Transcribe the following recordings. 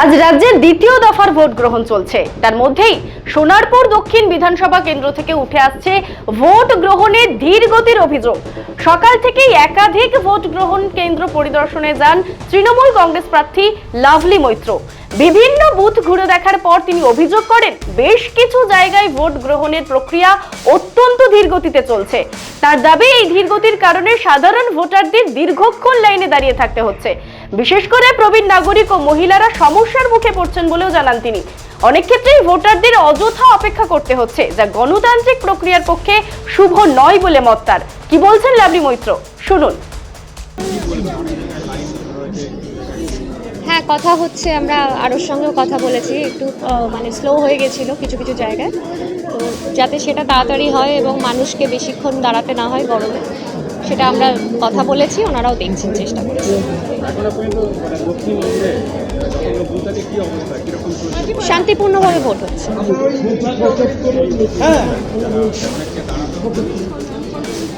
আজ রাজ্যের দ্বিতীয় দফার ভোট গ্রহণ চলছে। তার মধ্যেই সোনারপুর দক্ষিণ বিধানসভা কেন্দ্র থেকে উঠে আসছে ভোট গ্রহণের ধীর গতির অভিযোগ। সকাল থেকেই একাধিক ভোট গ্রহণ কেন্দ্র পরিদর্শনে যান তৃণমূল কংগ্রেস প্রার্থী লাভলি মৈত্র। বিভিন্ন বুথ ঘুরে দেখার পর তিনি অভিযোগ করেন, বেশ কিছু জায়গায় ভোট গ্রহণের প্রক্রিয়া অত্যন্ত ধীর গতিতে চলছে। তার দাবি, এই ধীর গতির কারণে সাধারণ ভোটারদের দীর্ঘক্ষণ লাইনে দাঁড়িয়ে থাকতে হচ্ছে। বিশেষ করে প্রবীণ নাগরিক ও মহিলারা সমস্যার মুখে পড়ছেন বলেও জানান তিনি। অনেক ক্ষেত্রেই ভোটারদের অযথা অপেক্ষা করতে হচ্ছে, যা গণতান্ত্রিক প্রক্রিয়ার পক্ষে শুভ নয় বলে মত তার। কি বলছেন লাভলি মৈত্র, শুনুন। হ্যাঁ, কথা হচ্ছে, আমরা আরোর সঙ্গেও কথা বলেছি, একটু স্লো হয়ে গেছিলো কিছু কিছু জায়গায়, তো যাতে সেটা তাড়াতাড়ি হয় এবং মানুষকে বেশিক্ষণ দাঁড়াতে না হয় গরমে, সেটা আমরা কথা বলেছি, ওনারাও দেখছেন, চেষ্টা করছেন। শান্তিপূর্ণভাবে ভোট হচ্ছে।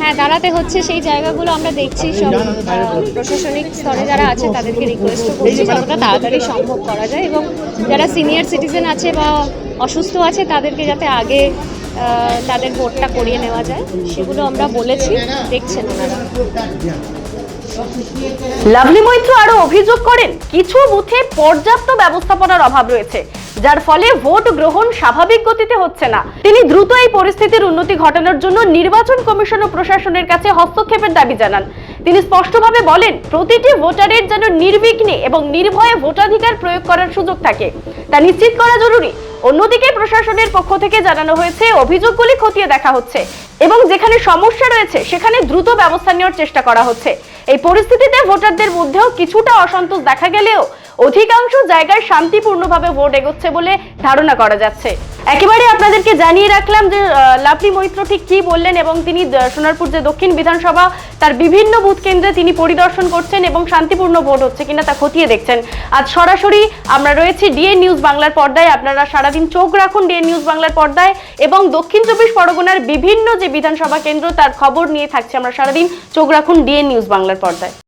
হ্যাঁ, দাঁড়াতে হচ্ছে, সেই জায়গাগুলো আমরা দেখছি। সব প্রশাসনিক স্তরে যারা আছে তাদেরকে রিকোয়েস্টও করছি যতটা তাড়াতাড়ি সম্ভব করা যায়, এবং যারা সিনিয়র সিটিজেন আছে বা অসুস্থ আছে তাদেরকে যাতে আগে তাদের ভোটটা করিয়ে নেওয়া যায়, সেগুলো আমরা বলেছি, দেখছেন ওনারা। লাভলি মৈত্র আরো অভিযোগ করেন, কিছু বুথে পর্যাপ্ত ব্যবস্থাপনার অভাব রয়েছে, যার ফলে ভোট গ্রহণ স্বাভাবিক গতিতে হচ্ছে না। তিনি দ্রুত এই পরিস্থিতির উন্নতি ঘটানোর জন্য নির্বাচন কমিশন ও প্রশাসনের কাছে হস্তক্ষেপের দাবি জানান। তিনি স্পষ্টভাবে বলেন, প্রতিটি ভোটারের যেন নির্বিঘ্নে এবং নির্ভয়ে ভোটাধিকার প্রয়োগ করার সুযোগ থাকে, তা নিশ্চিত করা জরুরি। অন্যদিকে প্রশাসনের পক্ষ থেকে জানানো হয়েছে, অভিযোগগুলি খতিয়ে দেখা হচ্ছে এবং যেখানে সমস্যা রয়েছে সেখানে দ্রুত ব্যবস্থা নেওয়ার চেষ্টা করা হচ্ছে। এই পরিস্থিতিতে ভোটারদের মধ্যেও কিছুটা অসন্তোষ দেখা গেলেও অধিকাংশ জায়গায় শান্তিপূর্ণভাবে ভোট এগোচ্ছে বলে ধারণা করা যাচ্ছে। একেবারে আপনাদেরকে জানিয়ে রাখলাম যে লাভলি মৈত্র ঠিক কি বললেন, এবং তিনি সোনারপুর যে দক্ষিণ বিধানসভা তার বিভিন্ন বুথ কেন্দ্রে তিনি পরিদর্শন করছেন এবং শান্তিপূর্ণ ভোট হচ্ছে কিনা তা খতিয়ে দেখছেন। আজ সরাসরি আমরা রয়েছি ডিএন নিউজ বাংলার পর্দায়। আপনারা সারাদিন চোখ রাখুন ডিএন নিউজ বাংলার পর্দায়, এবং দক্ষিণ 24 পরগনার বিভিন্ন যে বিধানসভা কেন্দ্র তার খবর নিয়ে থাকছে আমরা সারাদিন। চোখ রাখুন ডিএন নিউজ বাংলার পর্দায়।